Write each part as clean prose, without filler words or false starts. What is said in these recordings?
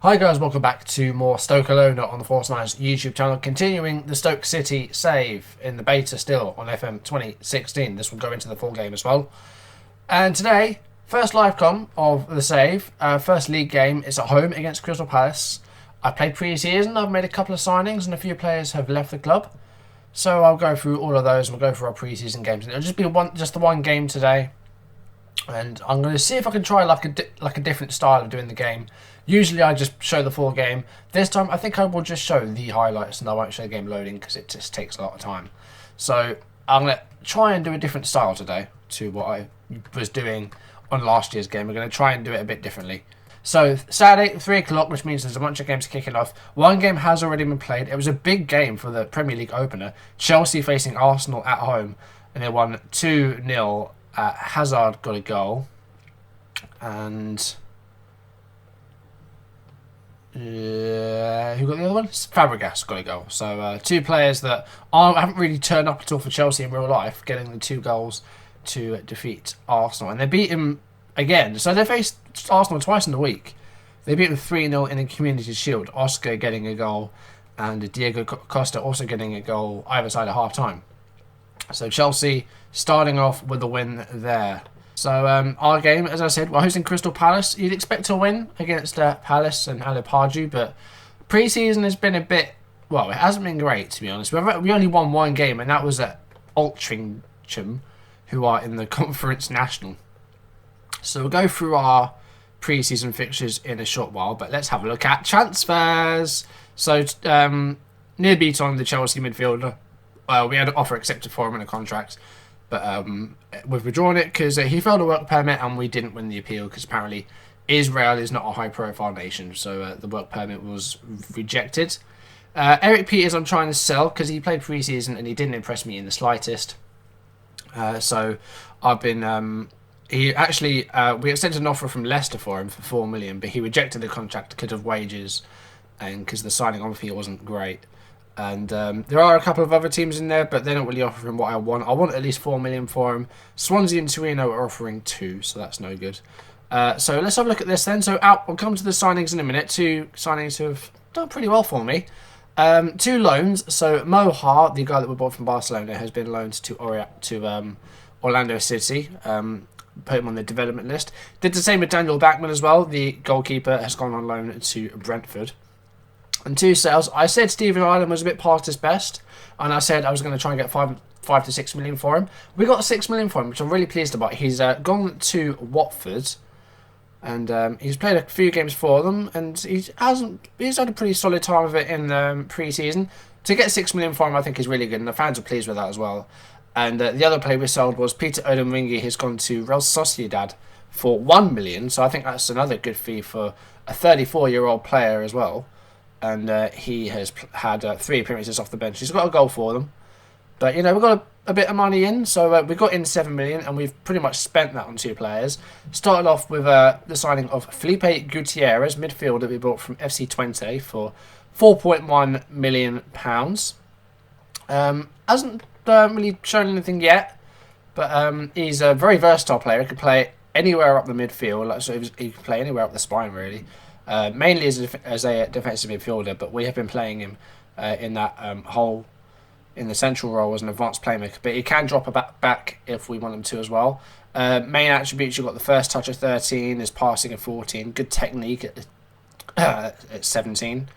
Hi guys, welcome back to more Stokelona on the Force Nines YouTube channel, continuing the Stoke City save in the beta still on FM 2016. This will go into the full game as well. And today, first live com of the save, first league game is at home against Crystal Palace. I've played pre-season, I've made a couple of signings and a few players have left the club. So I'll go through all of those and we'll go through our pre-season games. It'll just be the one game today. And I'm going to see if I can try like a different style of doing the game. Usually I just show the full game. This time I think I will just show the highlights and I won't show the game loading because it just takes a lot of time. So I'm going to try and do a different style today to what I was doing on last year's game. We're going to try and do it a bit differently. So Saturday, 3 o'clock, which means there's a bunch of games kicking off. One game has already been played. It was a big game for the Premier League opener. Chelsea facing Arsenal at home. And they won 2-0. Hazard got a goal. And who got the other one? Fabregas got a goal. So two players that haven't really turned up at all for Chelsea in real life, getting the 2 goals to defeat Arsenal. And they beat him again. So they faced Arsenal twice in the week. They beat them 3-0 in the Community Shield. Oscar getting a goal and Diego Costa also getting a goal either side at half-time. So Chelsea starting off with a win there. So our game, as I said, we're hosting Crystal Palace. You'd expect to win against Palace and Alipaju, but pre-season has been a bit, well, it hasn't been great, to be honest. We only won one game, and that was at Altrincham, who are in the Conference National. So we'll go through our pre-season fixtures in a short while, but let's have a look at transfers. So Neil Beaton, the Chelsea midfielder, we had an offer accepted for him in a contract, but we've withdrawn it because he failed a work permit and we didn't win the appeal because apparently Israel is not a high-profile nation, so the work permit was rejected. Eric Peters I'm trying to sell because he played pre-season and he didn't impress me in the slightest. So I've been... we extended an offer from Leicester for him for 4 million, but he rejected the contract because of wages and because the signing on fee wasn't great. And there are a couple of other teams in there, but they're not really offering what I want. I want at least 4 million for him. Swansea and Torino are offering 2, so that's no good. So let's have a look at this then. So we'll come to the signings in a minute. 2 signings who have done pretty well for me. 2 loans. So Mo Ha, the guy that we bought from Barcelona, has been loaned to Orlando City. Put him on the development list. Did the same with Daniel Backman as well. The goalkeeper has gone on loan to Brentford. And 2 sales. I said Stephen Ireland was a bit past his best, and I said I was going to try and get 5 to 6 million for him. We got 6 million for him, which I'm really pleased about. He's gone to Watford, and he's played a few games for them, and he's had a pretty solid time of it in pre-season. To get 6 million for him, I think is really good, and the fans are pleased with that as well. And the other player we sold was Peter Odemwingie. He's gone to Real Sociedad for 1 million, so I think that's another good fee for a 34-year-old player as well. And he has had 3 appearances off the bench. He's got a goal for them. But, we've got a bit of money in. So we got in 7 million and we've pretty much spent that on 2 players. Started off with the signing of Felipe Gutierrez, midfielder we bought from FC Twente for £4.1 million. Hasn't really shown anything yet. But he's a very versatile player. He can play anywhere up the midfield. So he can play anywhere up the spine, really. Mainly as a defensive midfielder, but we have been playing him in that in the central role as an advanced playmaker. But he can drop back if we want him to as well. Main attributes: you've got the first touch at 13, his passing at 14, good technique at 17.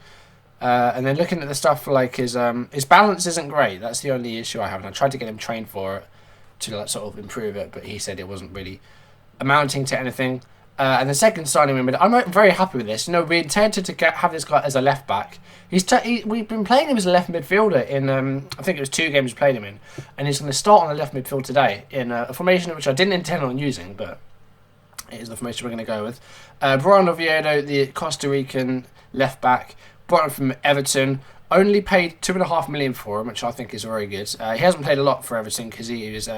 And then looking at the stuff like his balance isn't great. That's the only issue I have. And I tried to get him trained for it to sort of improve it, but he said it wasn't really amounting to anything. And the second signing we made, I'm very happy with this. We intended to have this guy as a left back. We've been playing him as a left midfielder in I think it was 2 games we played him in, and he's going to start on the left midfield today in a formation which I didn't intend on using, but it is the formation we're going to go with. Brian Oviedo, the Costa Rican left back, brought him from Everton. Only paid 2.5 million for him, which I think is very good. He hasn't played a lot for Everton because he was.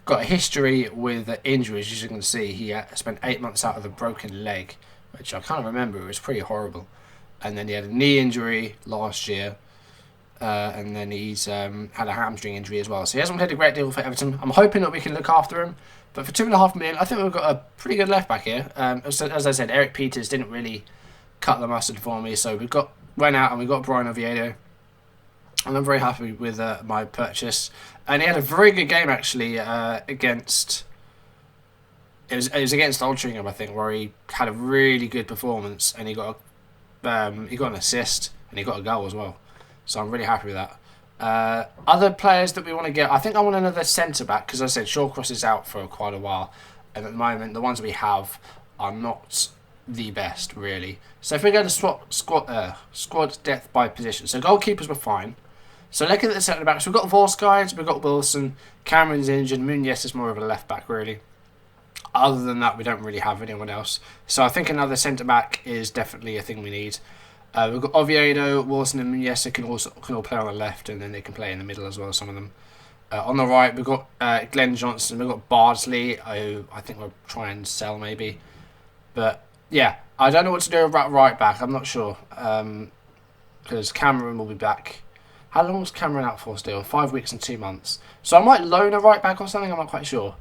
Got a history with injuries, as you can see. He spent 8 months out with a broken leg, which I can't remember. It was pretty horrible. And then he had a knee injury last year. And then he's had a hamstring injury as well. So he hasn't played a great deal for Everton. I'm hoping that we can look after him. But for 2.5 million, I think we've got a pretty good left back here. As I said, Eric Peters didn't really cut the mustard for me. So went out and we got Brian Oviedo, and I'm very happy with my purchase. And he had a very good game actually against. It was against Altrincham, I think, where he had a really good performance, and he got an assist and he got a goal as well. So I'm really happy with that. Other players that we want to get, I think I want another centre back because, as I said, Shawcross is out for quite a while, and at the moment the ones we have are not the best really. So if we go to squad depth by position, so goalkeepers were fine. So looking at the centre backs, we've got Vorskine, we've got Wilson, Cameron's injured, Muniz is more of a left back really. Other than that, we don't really have anyone else. So I think another centre back is definitely a thing we need. We've got Oviedo, Wilson, and Muniz can all play on the left, and then they can play in the middle as well. Some of them. On the right, we've got Glenn Johnson. We've got Bardsley, who I think we'll try and sell maybe. But yeah, I don't know what to do about right back. I'm not sure because Cameron will be back. How long was Cameron out for still? 5 weeks and 2 months. So I might loan a right back or something. I'm not quite sure.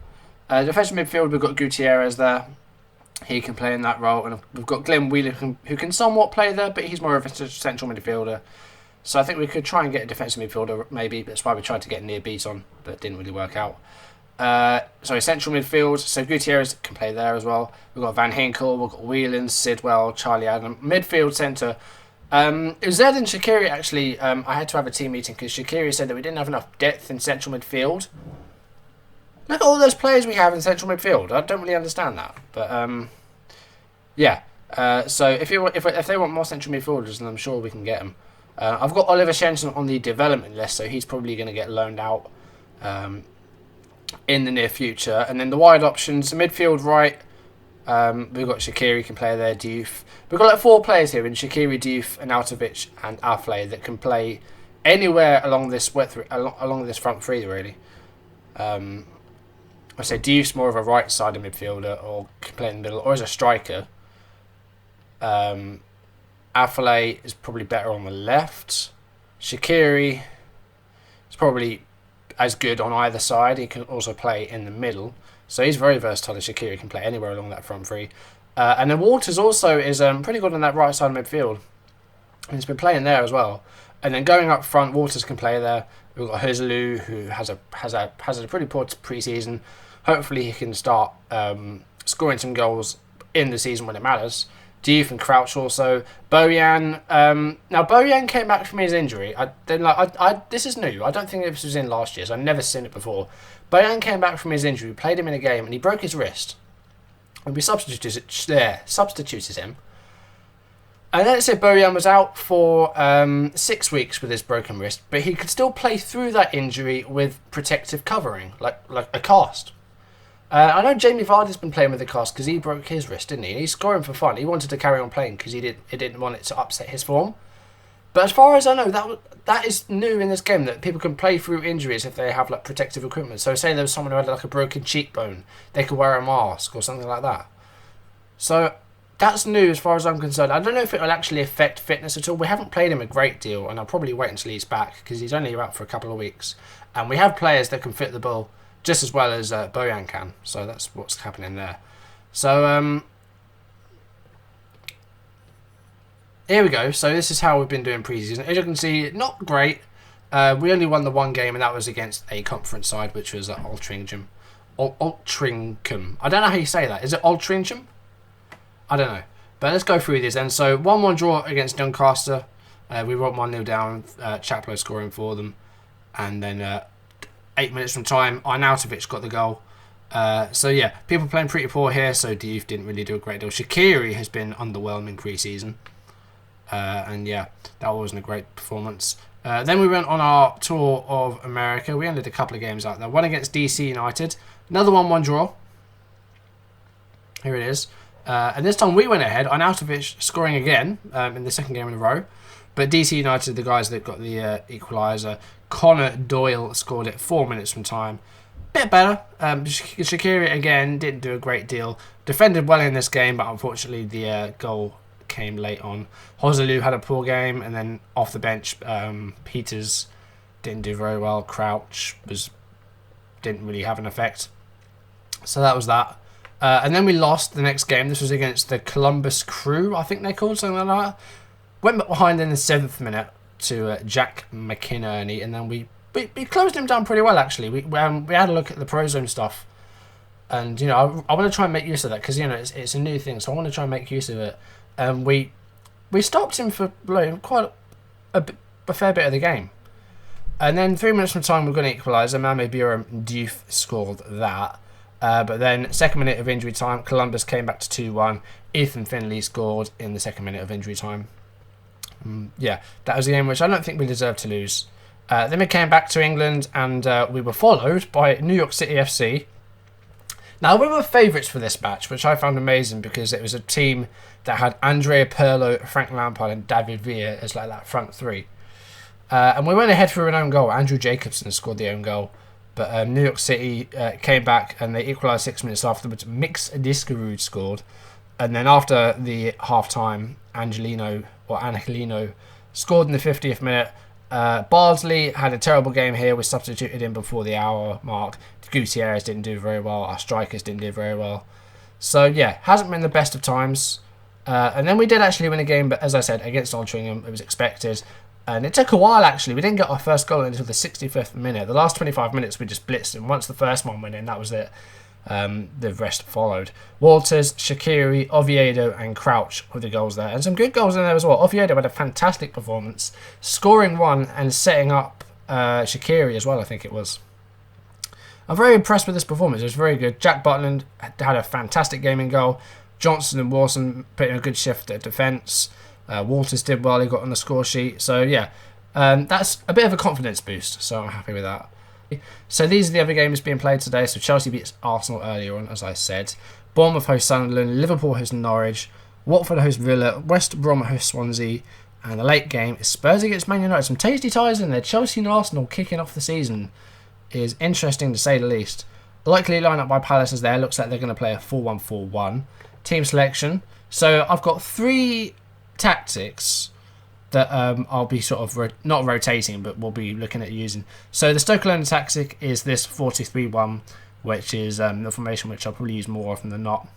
Defensive midfield, we've got Gutierrez there. He can play in that role. And we've got Glenn Wheeler who can somewhat play there, but he's more of a central midfielder. So I think we could try and get a defensive midfielder maybe. That's why we tried to get Near Beat on, but it didn't really work out. Central midfield. So Gutierrez can play there as well. We've got Van Hinkel, we've got Whelan, Sidwell, Charlie Adam. Midfield centre. It was Zed and Shaqiri actually. I had to have a team meeting because Shaqiri said that we didn't have enough depth in central midfield. Look at all those players we have in central midfield. I don't really understand that, but yeah. So if they want more central midfielders, then I'm sure we can get them. I've got Oliver Shenson on the development list, so he's probably going to get loaned out in the near future. And then the wide options, the midfield right, we've got Shaqiri can play there, Diouf. We've got like 4 players here in Shaqiri, Diouf, Arnautovic, and Aflay that can play anywhere along this front three really. I say Diouf's more of a right-sided midfielder or can play in the middle or as a striker. Aflay is probably better on the left. Shaqiri is probably as good on either side. He can also play in the middle. So he's very versatile. Shaqiri can play anywhere along that front three. And then Waters also is pretty good on that right side of midfield. And he's been playing there as well. And then going up front, Waters can play there. We've got Huzelu, who has a pretty poor pre-season. Hopefully he can start scoring some goals in the season when it matters. Diouf and Crouch also. Bojan. Now Bojan came back from his injury. This is new. I don't think this was in last year, so I've never seen it before. Bojan came back from his injury, played him in a game, and he broke his wrist. And we substituted him. And then it said Bojan was out for 6 weeks with his broken wrist, but he could still play through that injury with protective covering, like a cast. I know Jamie Vardy's been playing with a cast because he broke his wrist, didn't he? And he's scoring for fun. He wanted to carry on playing because he didn't want it to upset his form. But as far as I know, that is new in this game, that people can play through injuries if they have like protective equipment. So say there was someone who had like a broken cheekbone, they could wear a mask or something like that. So that's new as far as I'm concerned. I don't know if it will actually affect fitness at all. We haven't played him a great deal, and I'll probably wait until he's back because he's only out for a couple of weeks. And we have players that can fit the bill just as well as Bojan can. So that's what's happening there. So here we go. So this is how we've been doing pre-season. As you can see, not great. We only won the one game, and that was against a conference side, which was Altrincham. Altrincham. I don't know how you say that. Is it Altrincham? I don't know. But let's go through this then. So 1-1 draw against Doncaster. We went 1-0 down. Chaplow scoring for them. And then 8 minutes from time, Arnautovic got the goal. So yeah, people playing pretty poor here. So Diouf didn't really do a great deal. Shaqiri has been underwhelming pre-season. And yeah, that wasn't a great performance. Then we went on our tour of America. We ended a couple of games out there. One against DC United. Another 1-1 draw. Here it is. And this time we went ahead. Arnautovic scoring again in the second game in a row. But DC United, the guys that got the equaliser, Connor Doyle scored it 4 minutes from time. Bit better. Shaqiri again didn't do a great deal. Defended well in this game, but unfortunately the goal came late on. Huzelu had a poor game, and then off the bench, Peters didn't do very well. Crouch didn't really have an effect. So that was that. And then we lost the next game. This was against the Columbus Crew, I think they called, something like that. Went behind in the 7th minute to Jack McInerney, and then we closed him down pretty well, actually. We had a look at the Pro Zone stuff, and, you know, I want to try and make use of that, because, you know, it's a new thing, so I want to try and make use of it. And we stopped him for quite a fair bit of the game. And then 3 minutes from time, we're going to equalise, and Mame Buram Diouf scored that. But then, 2nd minute of injury time, Columbus came back to 2-1. Ethan Finlay scored in the 2nd minute of injury time. Yeah, that was a game which I don't think we deserved to lose. Then we came back to England, and we were followed by New York City FC. Now, we were favourites for this match, which I found amazing because it was a team that had Andrea Pirlo, Frank Lampard and David Villa as like that front three. And we went ahead for an own goal. Andrew Jacobson scored the own goal. But New York City came back and they equalised 6 minutes afterwards. Mix Discarud scored. And then after the half-time, Angelino scored in the 50th minute. Bardsley had a terrible game here. We substituted him before the hour mark. Gutierrez didn't do very well. Our strikers didn't do very well. So, yeah, hasn't been the best of times. And then we did actually win a game, but as I said, against Altrincham, it was expected. And it took a while, actually. We didn't get our first goal until the 65th minute. The last 25 minutes, we just blitzed. And once the first one went in, that was it. The rest followed. Walters, Shaqiri, Oviedo and Crouch were the goals there. And some good goals in there as well. Oviedo had a fantastic performance, scoring one and setting up Shaqiri as well, I think it was. I'm very impressed with this performance. It was very good. Jack Butland had a fantastic game in goal. Johnson and Wilson put in a good shift at defence. Walters did well. He got on the score sheet. So, yeah, that's a bit of a confidence boost. So, I'm happy with that. So, these are the other games being played today. So, Chelsea beats Arsenal earlier on, as I said. Bournemouth hosts Sunderland. Liverpool hosts Norwich. Watford hosts Villa. West Brom hosts Swansea. And the late game is Spurs against Man United. Some tasty ties in there. Chelsea and Arsenal kicking off the season is interesting to say the least. The likely lineup by Palace is there. Looks like they're going to play a 4-1-4-1. Team selection. So, I've got 3 tactics that I'll be sort of not rotating, but we'll be looking at using. So the Stokelona tactic is this 4-2-3-1, which is the formation which I'll probably use more often than not.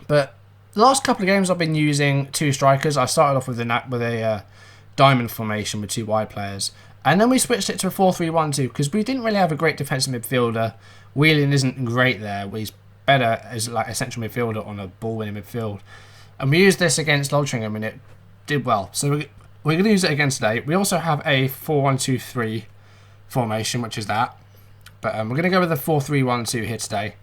But the last couple of games I've been using 2 strikers. I started off with a diamond formation with 2 wide players, and then we switched it to a 4-3-1-2 because we didn't really have a great defensive midfielder. Whelan isn't great there. He's better as like a central midfielder on a ball-winning midfield. And we used this against Altrincham and it did well. So we're going to use it again today. We also have a 4-1-2-3 formation, which is that. But we're going to go with the 4-3-1-2 here today.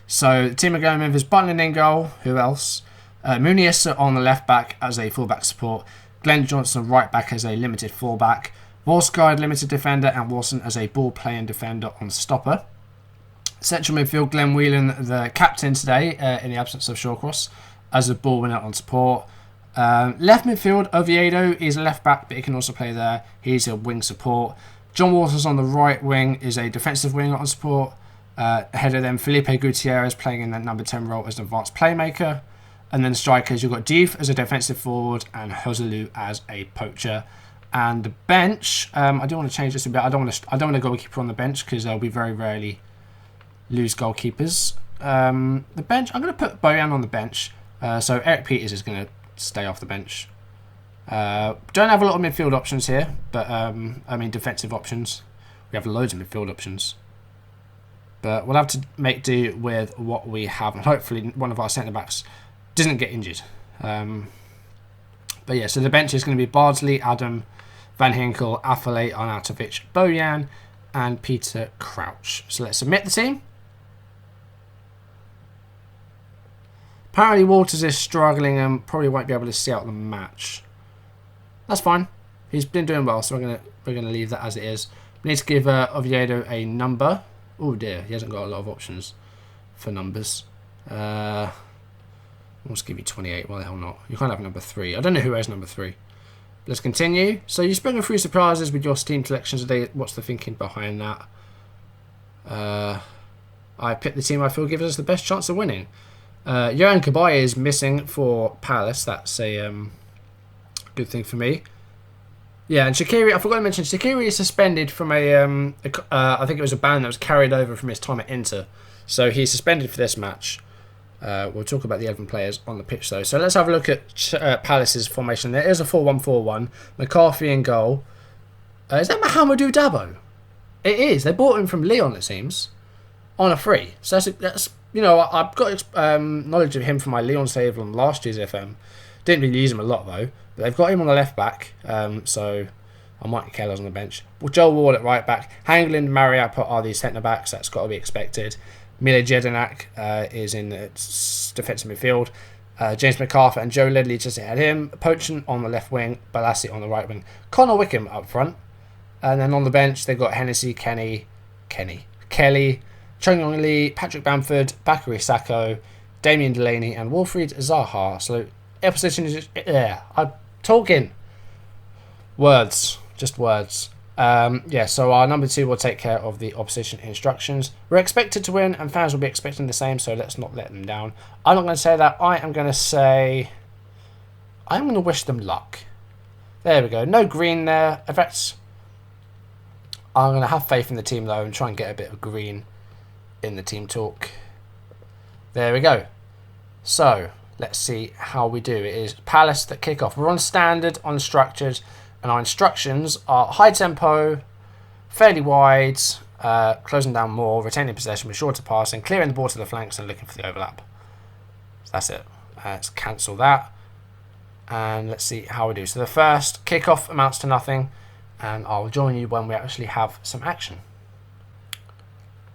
So the team are going with is Butland in goal. Who else? Muniesa on the left back as a fullback support. Glenn Johnson right back as a limited fullback. Volsgaard limited defender and Wilson as a ball playing defender on stopper. Central midfield, Glenn Whelan, the captain today in the absence of Shawcross, as a ball winner on support. Left midfield, Oviedo is left back, but he can also play there. He's a wing support. John Waters on the right wing is a defensive winger on support. Ahead of them, Felipe Gutierrez playing in that number 10 role as an advanced playmaker. And then strikers, you've got Diouf as a defensive forward and Joselu as a poacher. And the bench, I do want to change this a bit. I don't want a goalkeeper on the bench because we very rarely lose goalkeepers. The bench, I'm going to put Bojan on the bench. So Eric Peters is going to stay off the bench. Don't have a lot of midfield options here, but I mean defensive options. We have loads of midfield options. But we'll have to make do with what we have, and hopefully one of our centre-backs doesn't get injured. But yeah, so the bench is going to be Bardsley, Adam, Van Hinkel, Affalay, Arnautovic, Bojan, and Peter Crouch. So let's submit the team. Apparently Walters is struggling and probably won't be able to see out the match. That's fine. He's been doing well, so we're gonna leave that as it is. We need to give Oviedo a number. Oh dear, he hasn't got a lot of options for numbers. We'll just give you 28. Why the hell not? You can't have number 3. I don't know who has number 3. Let's continue. So you're springing through surprises with your team selections today. What's the thinking behind that? I picked the team I feel gives us the best chance of winning. Johan Kabay is missing for Palace. That's a good thing for me. Yeah, and Shaqiri, I forgot to mention, Shaqiri is suspended from I think it was a ban that was carried over from his time at Inter. So he's suspended for this match. We'll talk about the 11 players on the pitch though. So let's have a look at Palace's formation. There is a 4-1-4-1. McCarthy in goal. Is that Mahamadou Dabo? It is. They bought him from Lyon, it seems, on a free. So that's I've got knowledge of him from my Lyon save on last year's FM. Didn't really use him a lot though. But they've got him on the left back. So Mike Keller's on the bench. Well, Joel Ward at right back. Hanglin and Mariappa are the centre backs. That's got to be expected. Mile Jedinak is in the defensive midfield. James McArthur and Joe Ledley just ahead of him. Poachon on the left wing. Balassi on the right wing. Connor Wickham up front. And then on the bench, they've got Hennessy, Kelly, Chung Yong Lee, Patrick Bamford, Bakary Sacco, Damien Delaney, and Wilfried Zaha. So, opposition is I'm talking words, just words. So our number 2 will take care of the opposition instructions. We're expected to win, and fans will be expecting the same, so let's not let them down. I'm not going to say that. I'm going to wish them luck. There we go. No green there. In fact, I'm going to have faith in the team, though, and try and get a bit of green in the team talk. There we go. So, let's see how we do. It is Palace that kick off. We're on standard, unstructured, and our instructions are high tempo, fairly wide, closing down more, retaining possession with shorter passing, clearing the ball to the flanks and looking for the overlap. So that's it. Let's cancel that. And let's see how we do. So the first kick-off amounts to nothing. And I'll join you when we actually have some action.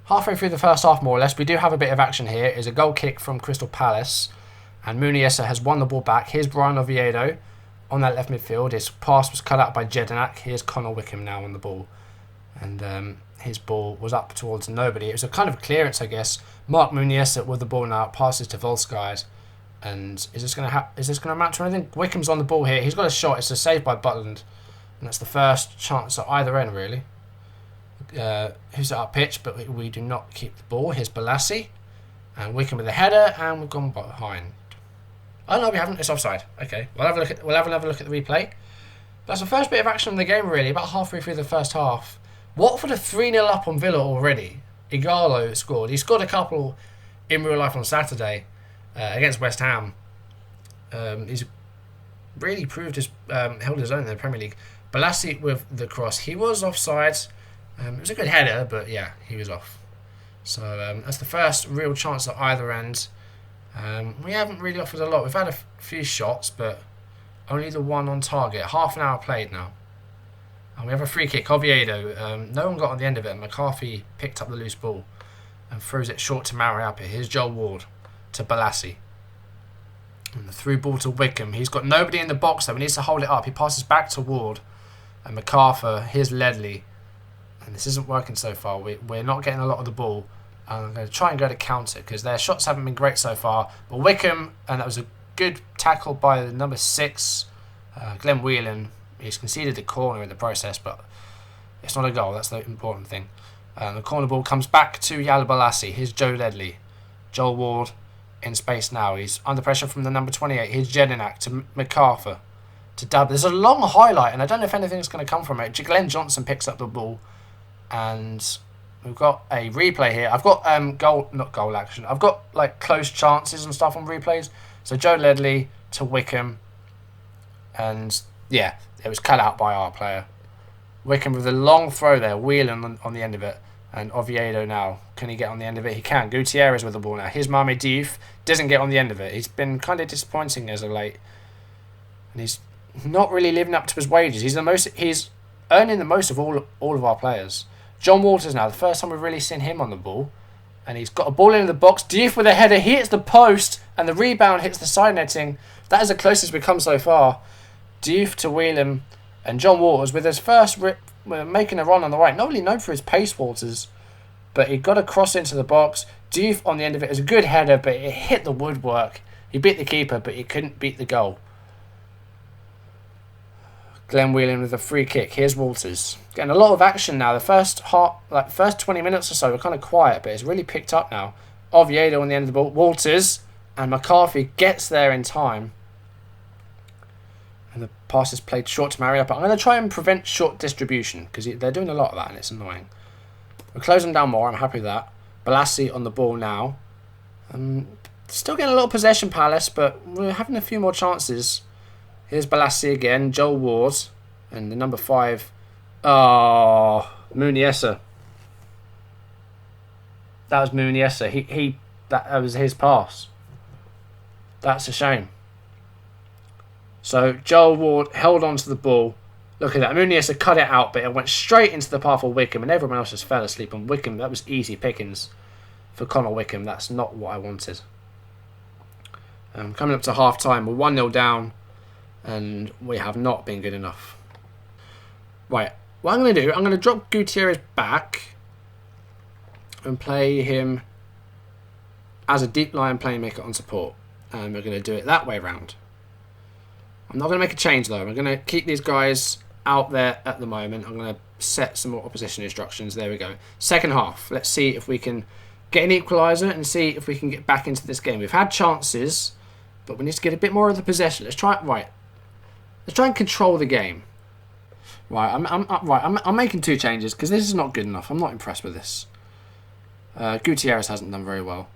Halfway through the first half, more or less, we do have a bit of action here. It's a goal kick from Crystal Palace. And Muniesa has won the ball back. Here's Brian Oviedo on that left midfield. His pass was cut out by Jedinak. Here's Connor Wickham now on the ball. And his ball was up towards nobody. It was a kind of clearance, I guess. Mark Muniesa with the ball now. Passes to Volskheid. And is this going to amount to anything? Wickham's on the ball here. He's got a shot. It's a save by Butland. And that's the first chance at either end, really. Who's at our pitch, but we do not keep the ball. Here's Balassi. And Wickham with the header, and we've gone behind. Oh, no, we haven't. It's offside. Okay, we'll have another look at the replay. That's the first bit of action in the game, really, about halfway through the first half. Watford are 3-0 up on Villa already. Igalo scored. He scored a couple in real life on Saturday against West Ham. He's really held his own in the Premier League. Balassi with the cross. He was offside. It was a good header, but yeah, he was off. So that's the first real chance at either end. We haven't really offered a lot. We've had a few shots, but only the one on target. Half an hour played now. And we have a free kick. Oviedo. No one got on the end of it. McCarthy picked up the loose ball and throws it short to Mariappa. Here's Joel Ward to Balassi. And the through ball to Wickham. He's got nobody in the box though. He needs to hold it up. He passes back to Ward. And MacArthur. Here's Ledley. And this isn't working so far. We're not getting a lot of the ball. I'm going to try and go to counter because their shots haven't been great so far. But Wickham, and that was a good tackle by the number 6, Glenn Whelan. He's conceded the corner in the process, but it's not a goal. That's the important thing. The corner ball comes back to Yala Balassi. Here's Joe Ledley. Joel Ward in space now. He's under pressure from the number 28. Here's Jedinak to MacArthur to Dub. There's a long highlight, and I don't know if anything's going to come from it. Glenn Johnson picks up the ball, and we've got a replay here. I've got not goal action. I've got like close chances and stuff on replays. So Joe Ledley to Wickham, and yeah, it was cut out by our player. Wickham with a long throw there, Whelan on the end of it, and Oviedo now. Can he get on the end of it? He can. Gutierrez with the ball now. Here's Mame Diouf. Doesn't get on the end of it. He's been kind of disappointing as of late, and he's not really living up to his wages. He's earning the most of all of our players. John Walters now, the first time we've really seen him on the ball. And he's got a ball in the box. Diouf with a header. He hits the post. And the rebound hits the side netting. That is the closest we've come so far. Diouf to Whelan. And John Walters with his first rip. Making a run on the right. Not really known for his pace, Walters. But he got a cross into the box. Diouf on the end of it. It was a good header. But it hit the woodwork. He beat the keeper. But he couldn't beat the goal. Glenn Whelan with a free kick. Here's Walters. Getting a lot of action now. The first 20 minutes or so were kind of quiet, but it's really picked up now. Oviedo on the end of the ball. Walters and McCarthy gets there in time. And the pass is played short to Mariappa. I'm going to try and prevent short distribution because they're doing a lot of that and it's annoying. We're closing down more. I'm happy with that. Balassi on the ball now. Still getting a lot of possession, Palace, but we're having a few more chances. Here's Balassi again, Joel Ward, and the number 5. Oh, Muniesa. That was Muniesa. That was his pass. That's a shame. So Joel Ward held on to the ball. Look at that. Muniesa cut it out, but it went straight into the path of Wickham, and everyone else just fell asleep on Wickham. That was easy pickings for Connor Wickham. That's not what I wanted. Coming up to half time, we're 1-0 down, and we have not been good enough. Right, what I'm going to do, I'm going to drop Gutierrez back and play him as a deep line playmaker on support. And we're going to do it that way round. I'm not going to make a change though. I'm going to keep these guys out there at the moment. I'm going to set some more opposition instructions. There we go. Second half. Let's see if we can get an equaliser and see if we can get back into this game. We've had chances, but we need to get a bit more of the possession. Let's try and control the game. Right, I'm making 2 changes because this is not good enough. I'm not impressed with this. Gutierrez hasn't done very well.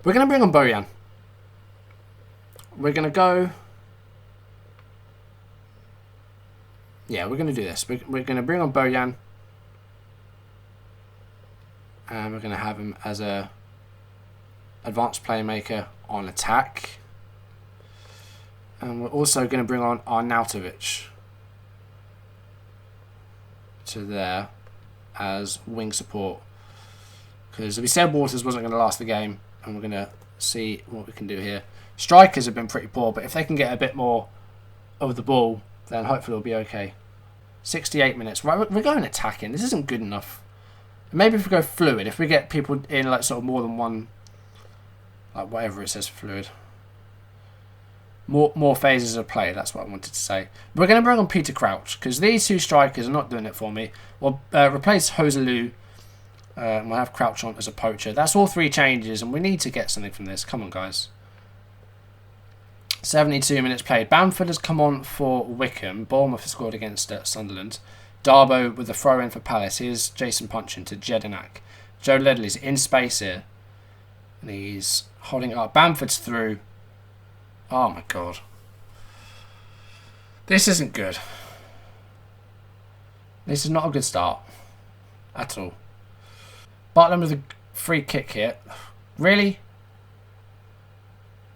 We're going to bring on Bojan. We're going to go... Yeah, we're going to do this. We're going to bring on Bojan. And we're going to have him as a advanced playmaker on attack. And we're also going to bring on Arnautovic to there as wing support. Because we said Waters wasn't going to last the game. And we're going to see what we can do here. Strikers have been pretty poor, but if they can get a bit more of the ball, then hopefully it'll be okay. 68 minutes. Right, we're going attacking. This isn't good enough. Maybe if we go fluid, if we get people in like sort of more than one, like whatever it says fluid. More phases of play, that's what I wanted to say. We're going to bring on Peter Crouch, because these 2 strikers are not doing it for me. We'll replace Joselu. We'll have Crouch on as a poacher. That's all 3 changes, and we need to get something from this. Come on, guys. 72 minutes played. Bamford has come on for Wickham. Bournemouth has scored against Sunderland. Darbo with the throw-in for Palace. Here's Jason Punchin to Jedinak. Joe Ledley's in space here. And he's holding it up. Bamford's through. Oh, my God. This isn't good. This is not a good start. At all. Bartlam with a free kick here. Really?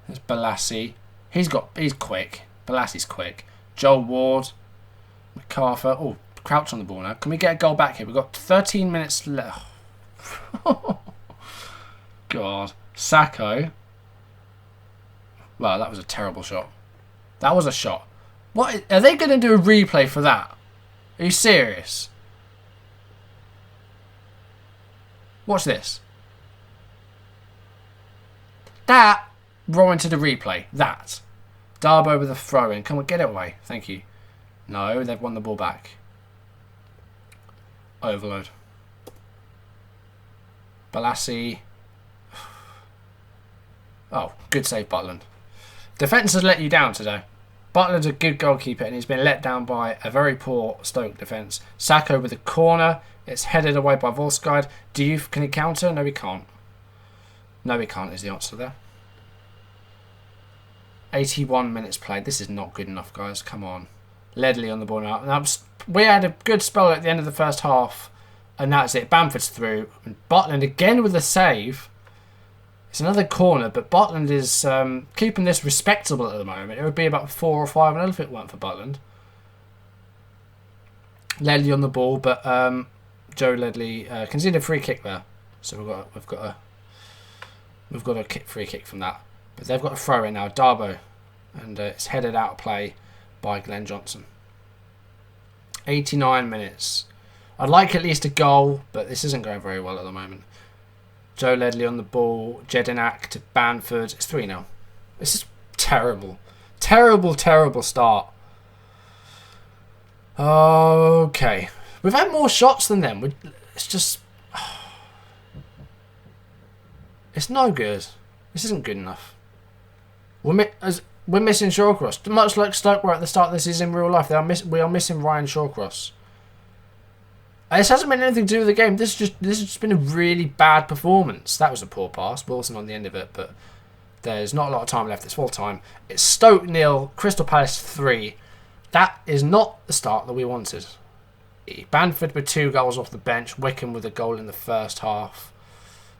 There's Balassi. He's quick. Balassi's quick. Joel Ward. MacArthur. Oh, Crouch on the ball now. Can we get a goal back here? We've got 13 minutes left. God. Sacco. Well, that was a terrible shot. That was a shot. What? Are they going to do a replay for that? Are you serious? Watch this. That warranted the replay. That. Darbo with a throw-in. Come on, get it away. Thank you. No, they've won the ball back. Overload. Balassi. Oh, good save, Butland. Defence has let you down today. Butland's a good goalkeeper and he's been let down by a very poor Stoke defence. Sacco with a corner. It's headed away by Volsgaard. Can he counter? No, he can't. No, he can't is the answer there. 81 minutes played. This is not good enough, guys. Come on. Ledley on the ball now. We had a good spell at the end of the first half, and that's it. Bamford's through. And Butland again with a save. It's another corner, but Butland is keeping this respectable at the moment. It would be about 4 or 5-0 if it weren't for Butland. Ledley on the ball, but Joe Ledley conceded a free kick there, so we've got a free kick from that. But they've got a throw in now, Darbo, and it's headed out of play by Glenn Johnson. 89 minutes. I'd like at least a goal, but this isn't going very well at the moment. Joe Ledley on the ball, Jedinak to Bamford. It's 3-0. This is terrible. Terrible, terrible start. Okay. We've had more shots than them. It's just... It's no good. This isn't good enough. We're missing Shawcross. Much like Stoke were at the start of this season in real life. We are missing Ryan Shawcross. This hasn't been anything to do with the game. This has just been a really bad performance. That was a poor pass. Wilson on the end of it, but There's not a lot of time left. It's full time. It's Stoke 0, Crystal Palace 3. That is not the start that we wanted. Bamford with 2 goals off the bench. Wickham with a goal in the first half.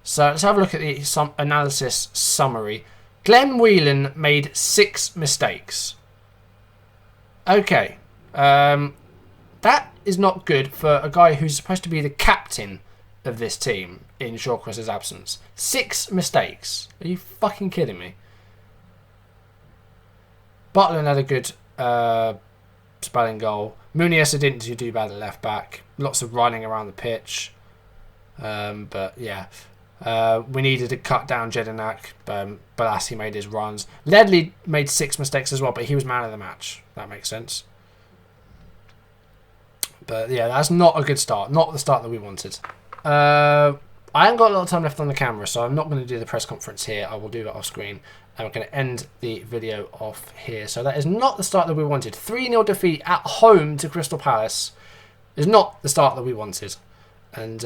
So let's have a look at the analysis summary. Glenn Whelan made 6 mistakes. Okay. That is not good for a guy who's supposed to be the captain of this team in Shawcross's absence. 6 mistakes. Are you fucking kidding me? Butland had a good spelling goal. Muniesa didn't do bad at left back. Lots of running around the pitch. But yeah. We needed to cut down Jedinak. Balassi made his runs. Ledley made 6 mistakes as well, but he was man of the match. That makes sense. But yeah, that's not a good start. Not the start that we wanted. I haven't got a lot of time left on the camera, so I'm not going to do the press conference here. I will do that off screen. And we're going to end the video off here. So that is not the start that we wanted. 3-0 defeat at home to Crystal Palace is not the start that we wanted. And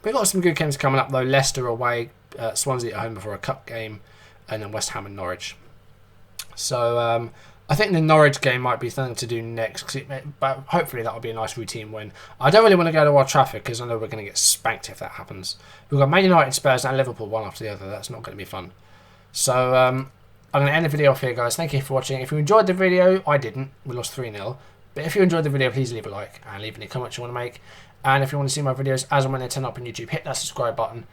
we've got some good games coming up, though. Leicester away, Swansea at home before a cup game, and then West Ham and Norwich. So I think the Norwich game might be something to do next, but hopefully that will be a nice routine win. I don't really want to go to Old Trafford because I know we're going to get spanked if that happens. We've got Man United, Spurs and Liverpool one after the other. That's not going to be fun. So I'm going to end the video off here, guys. Thank you for watching. If you enjoyed the video, I didn't. We lost 3-0. But if you enjoyed the video, please leave a like and leave any comments you want to make. And if you want to see my videos as and when they turn up on YouTube, hit that subscribe button.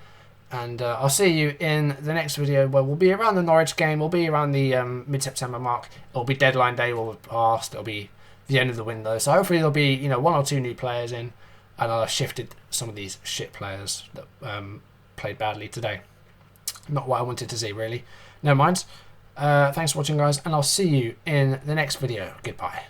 And I'll see you in the next video where we'll be around the Norwich game. We'll be around the mid-September mark. It'll be deadline day will have passed. It'll be the end of the window. So hopefully there'll be 1 or 2 new players in. And I'll have shifted some of these shit players that played badly today. Not what I wanted to see, really. Never mind. Thanks for watching, guys. And I'll see you in the next video. Goodbye.